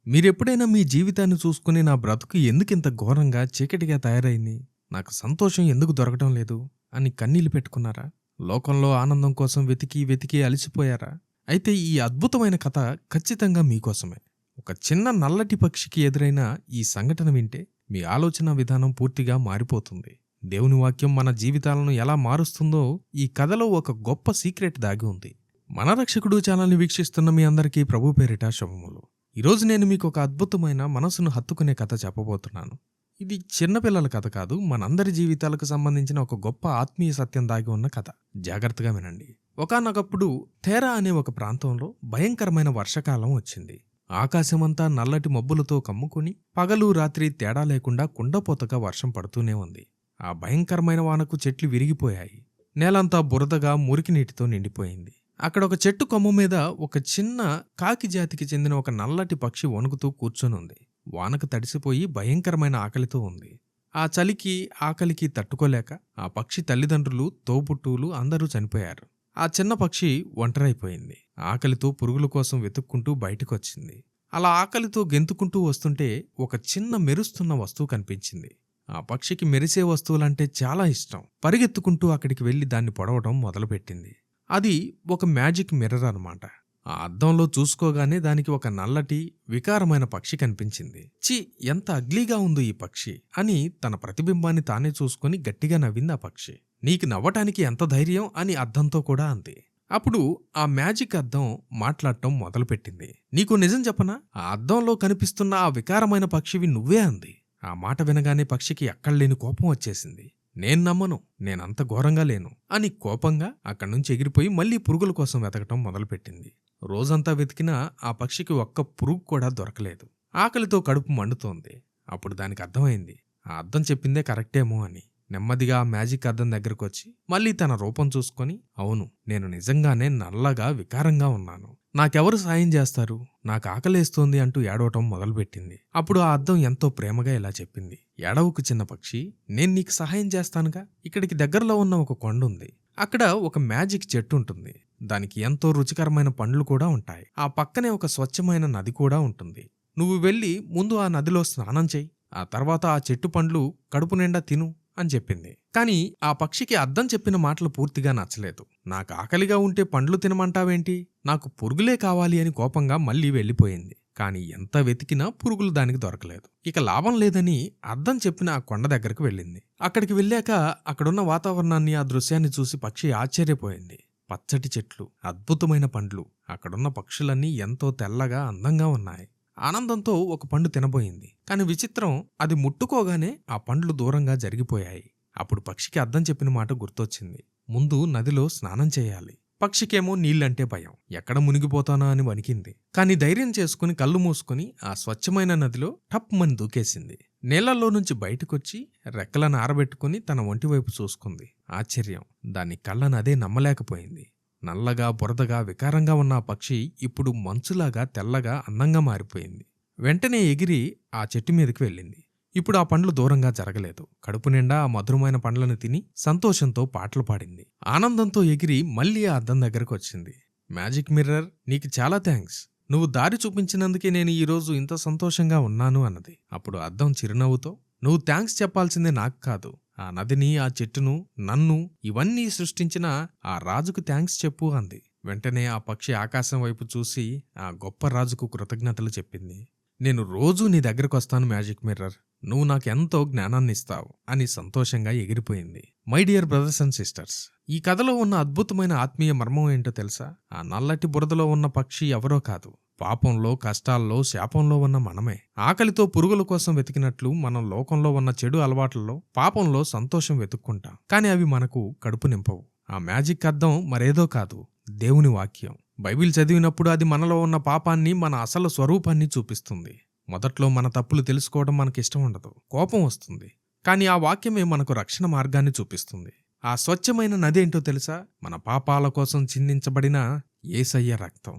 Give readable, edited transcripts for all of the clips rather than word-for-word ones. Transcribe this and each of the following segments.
మీరెప్పుడైనా మీ జీవితాన్ని చూసుకుని నా బ్రతుకు ఎందుకింత ఘోరంగా చీకటిగా తయారైంది? నాకు సంతోషం ఎందుకు దొరకటం లేదు అని కన్నీళ్లు పెట్టుకున్నారా? లోకంలో ఆనందం కోసం వెతికి వెతికి అలసిపోయారా? అయితే ఈ అద్భుతమైన కథ ఖచ్చితంగా మీకోసమే. ఒక చిన్న నల్లటి పక్షికి ఎదురైన ఈ సంఘటన వింటే మీ ఆలోచన విధానం పూర్తిగా మారిపోతుంది. దేవుని వాక్యం మన జీవితాలను ఎలా మారుస్తుందో ఈ కథలో ఒక గొప్ప సీక్రెట్ దాగి ఉంది. మన రక్షకుడు ఛానల్ని వీక్షిస్తున్న మీ అందరికీ ప్రభు పేరిట శుభములు. ఈరోజు నేను మీకు ఒక అద్భుతమైన మనసును హత్తుకునే కథ చెప్పబోతున్నాను. ఇది చిన్నపిల్లల కథ కాదు, మనందరి జీవితాలకు సంబంధించిన ఒక గొప్ప ఆత్మీయ సత్యం దాగి ఉన్న కథ. జాగ్రత్తగా వినండి. ఒకానొకప్పుడు తేరా అనే ఒక ప్రాంతంలో భయంకరమైన వర్షకాలం వచ్చింది. ఆకాశమంతా నల్లటి మబ్బులతో కమ్ముకుని పగలు రాత్రి తేడా లేకుండా కుండపోతగా వర్షం పడుతూనే ఉంది. ఆ భయంకరమైన వానకు చెట్లు విరిగిపోయాయి. నేలంతా బురదగా మురికి నీటితో నిండిపోయింది. అక్కడ ఒక చెట్టు కొమ్మ మీద ఒక చిన్న కాకి జాతికి చెందిన ఒక నల్లటి పక్షి వణుకుతూ కూర్చొనుంది. వానకు తడిసిపోయి భయంకరమైన ఆకలితో ఉంది. ఆ చలికి ఆకలికి తట్టుకోలేక ఆ పక్షి తల్లిదండ్రులు, తోబుట్టువులు అందరూ చనిపోయారు. ఆ చిన్న పక్షి ఒంటరైపోయింది. ఆకలితో పురుగుల కోసం వెతుక్కుంటూ బయటకొచ్చింది. అలా ఆకలితో గెంతుకుంటూ వస్తుంటే ఒక చిన్న మెరుస్తున్న వస్తువు కనిపించింది. ఆ పక్షికి మెరిసే వస్తువులంటే చాలా ఇష్టం. పరిగెత్తుకుంటూ అక్కడికి వెళ్లి దాన్ని పొడవడం మొదలుపెట్టింది. అది ఒక మ్యాజిక్ మిర్రర్ అన్నమాట. ఆ అద్దంలో చూసుకోగానే దానికి ఒక నల్లటి వికారమైన పక్షి కనిపించింది. ఛీ, ఎంత అగ్లీగా ఉందో ఈ పక్షి అని తన ప్రతిబింబాన్ని తానే చూసుకుని గట్టిగా నవ్వింది ఆ పక్షి. నీకు నవ్వటానికి ఎంత ధైర్యం అని అద్దంతో కూడా అంది. అప్పుడు ఆ మ్యాజిక్ అద్దం మాట్లాడటం మొదలుపెట్టింది. నీకు నిజం చెప్పనా, ఆ అద్దంలో కనిపిస్తున్న ఆ వికారమైన పక్షివి నువ్వే అంది. ఆ మాట వినగానే పక్షికి ఎక్కడలేని కోపం వచ్చేసింది. నేను నమ్మను, నేనంత ఘోరంగా లేను అని కోపంగా అక్కడ్నుంచి ఎగిరిపోయి మళ్లీ పురుగుల కోసం వెతకటం మొదలుపెట్టింది. రోజంతా వెతికినా ఆ పక్షికి ఒక్క పురుగు కూడా దొరకలేదు. ఆకలితో కడుపు మండుతోంది. అప్పుడు దానికి అర్థమైంది, ఆ అద్దం చెప్పిందే కరెక్టేమో అని. నెమ్మదిగా ఆ మ్యాజిక్ అద్దం దగ్గరకొచ్చి మళ్లీ తన రూపం చూసుకొని, అవును, నేను నిజంగానే నల్లగా వికారంగా ఉన్నాను. నాకెవరు సాయం చేస్తారు? నాకు ఆకలేస్తోంది అంటూ ఏడవటం మొదలుపెట్టింది. అప్పుడు ఆ అద్దం ఎంతో ప్రేమగా ఇలా చెప్పింది, ఏడవకు చిన్న పక్షి, నేను నీకు సహాయం చేస్తానుగా. ఇక్కడికి దగ్గరలో ఉన్న ఒక కొండుంది. అక్కడ ఒక మ్యాజిక్ చెట్టు ఉంటుంది. దానికి ఎంతో రుచికరమైన పండ్లు కూడా ఉంటాయి. ఆ పక్కనే ఒక స్వచ్ఛమైన నది కూడా ఉంటుంది. నువ్వు వెళ్ళి ముందు ఆ నదిలో స్నానం చెయ్యి. ఆ తర్వాత ఆ చెట్టు పండ్లు కడుపు నిండా తిను అని చెప్పింది. కాని ఆ పక్షికి అద్దం చెప్పిన మాటలు పూర్తిగా నచ్చలేదు. నాకు ఆకలిగా ఉంటే పండ్లు తినమంటావేంటి? నాకు పురుగులే కావాలి అని కోపంగా మళ్లీ వెళ్లిపోయింది. కాని ఎంత వెతికినా పురుగులు దానికి దొరకలేదు. ఇక లాభం లేదని అద్దం చెప్పిన ఆ కొండ దగ్గరకు వెళ్ళింది. అక్కడికి వెళ్ళాక అక్కడున్న వాతావరణాన్ని, ఆ దృశ్యాన్ని చూసి పక్షి ఆశ్చర్యపోయింది. పచ్చటి చెట్లు, అద్భుతమైన పండ్లు, అక్కడున్న పక్షులన్నీ ఎంతో తెల్లగా అందంగా ఉన్నాయి. ఆనందంతో ఒక పండు తినబోయింది. కాని విచిత్రం, అది ముట్టుకోగానే ఆ పండ్లు దూరంగా జరిగిపోయాయి. అప్పుడు పక్షికి అద్దం చెప్పిన మాట గుర్తొచ్చింది. ముందు నదిలో స్నానం చేయాలి. పక్షికేమో నీళ్లంటే భయం. ఎక్కడ మునిగిపోతానా అని వణికింది. కాని ధైర్యం చేసుకుని కళ్ళు మూసుకుని ఆ స్వచ్ఛమైన నదిలో టప్మని దూకేసింది. నీళ్లలో నుంచి బయటకొచ్చి రెక్కలను ఆరబెట్టుకుని తన ఒంటివైపు చూసుకుంది. ఆశ్చర్యం, దాని కళ్ళను అదే నమ్మలేకపోయింది. నల్లగా బురదగా వికారంగా ఉన్న ఆ పక్షి ఇప్పుడు మంచులాగా తెల్లగా అందంగా మారిపోయింది. వెంటనే ఎగిరి ఆ చెట్టు మీదకి వెళ్ళింది. ఇప్పుడు ఆ పండ్లు దూరంగా జరగలేదు. కడుపు నిండా ఆ మధురమైన పండ్లను తిని సంతోషంతో పాటలు పాడింది. ఆనందంతో ఎగిరి మళ్లీ ఆ అద్దం దగ్గరకు వచ్చింది. మ్యాజిక్ మిర్రర్, నీకు చాలా థ్యాంక్స్. నువ్వు దారి చూపించినందుకే నేను ఈరోజు ఇంత సంతోషంగా ఉన్నాను అన్నది. అప్పుడు అద్దం చిరునవ్వుతో, నువ్వు థ్యాంక్స్ చెప్పాల్సిందే నాకు కాదు, ఆ నదిని, ఆ చెట్టును, నన్ను, ఇవన్నీ సృష్టించిన ఆ రాజుకు థ్యాంక్స్ చెప్పు అంది. వెంటనే ఆ పక్షి ఆకాశం వైపు చూసి ఆ గొప్ప రాజుకు కృతజ్ఞతలు చెప్పింది. నేను రోజూ నీ దగ్గరకొస్తాను మ్యాజిక్ మిర్రర్, నువ్వు నాకెంతో జ్ఞానాన్నిస్తావు అని సంతోషంగా ఎగిరిపోయింది. My dear brothers and sisters, ఈ కథలో ఉన్న అద్భుతమైన ఆత్మీయ మర్మం ఏంటో తెలుసా? ఆ నల్లటి బురదలో ఉన్న పక్షి ఎవరో కాదు, పాపంలో, కష్టాల్లో, శాపంలో ఉన్న మనమే. ఆకలితో పురుగుల కోసం వెతికినట్లు మనం లోకంలో ఉన్న చెడు అలవాట్లలో, పాపంలో సంతోషం వెతుక్కుంటాం. కాని అవి మనకు కడుపు నింపవు. ఆ మ్యాజిక్ అద్దం మరేదో కాదు, దేవుని వాక్యం. బైబిల్ చదివినప్పుడు అది మనలో ఉన్న పాపాన్ని, మన అసలు స్వరూపాన్ని చూపిస్తుంది. మొదట్లో మన తప్పులు తెలుసుకోవడం మనకిష్టం ఉండదు, కోపం వస్తుంది. కాని ఆ వాక్యమే మనకు రక్షణ మార్గాన్ని చూపిస్తుంది. ఆ స్వచ్ఛమైన నది ఏంటో తెలుసా? మన పాపాల కోసం చిందించబడిన యేసయ్య రక్తం.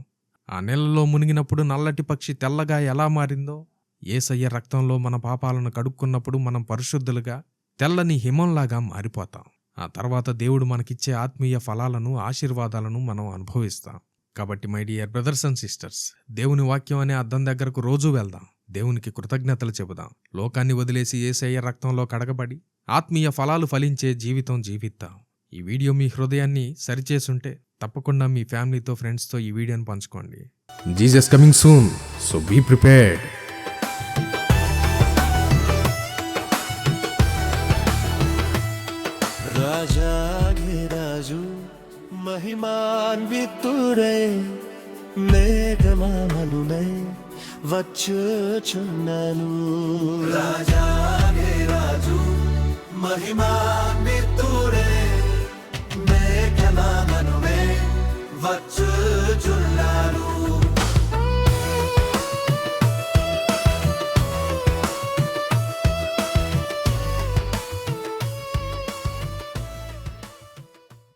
ఆ నీళ్లలో మునిగినప్పుడు నల్లటి పక్షి తెల్లగా ఎలా మారిందో, యేసయ్య రక్తంలో మన పాపాలను కడుక్కున్నప్పుడు మనం పరిశుద్ధులుగా తెల్లని హిమంలాగా మారిపోతాం. ఆ తర్వాత దేవుడు మనకిచ్చే ఆత్మీయ ఫలాలను, ఆశీర్వాదాలను మనం అనుభవిస్తాం. కాబట్టి my dear brothers and sisters, దేవుని వాక్యం అనే అద్దం దగ్గరకు రోజూ వెళ్దాం. దేవునికి కృతజ్ఞతలు చెబుదాం. లోకాన్ని వదిలేసి యేసయ్య రక్తంలో కడగబడి ఆత్మీయ ఫలాలు ఫలించే జీవితం జీవిద్దాం. ఈ వీడియో మీ హృదయాన్ని సరిచేసుంటే తప్పకుండా మీ ఫ్యామిలీతో, ఫ్రెండ్స్తో ఈ వీడియోని పంచుకోండి. Jesus coming soon, so be prepared. రాజు మహిమాన్వితుడై మేఘమానునై వచ్చుచున్నాను. రాజు మహిమాన్వితుడై మేఘమానునై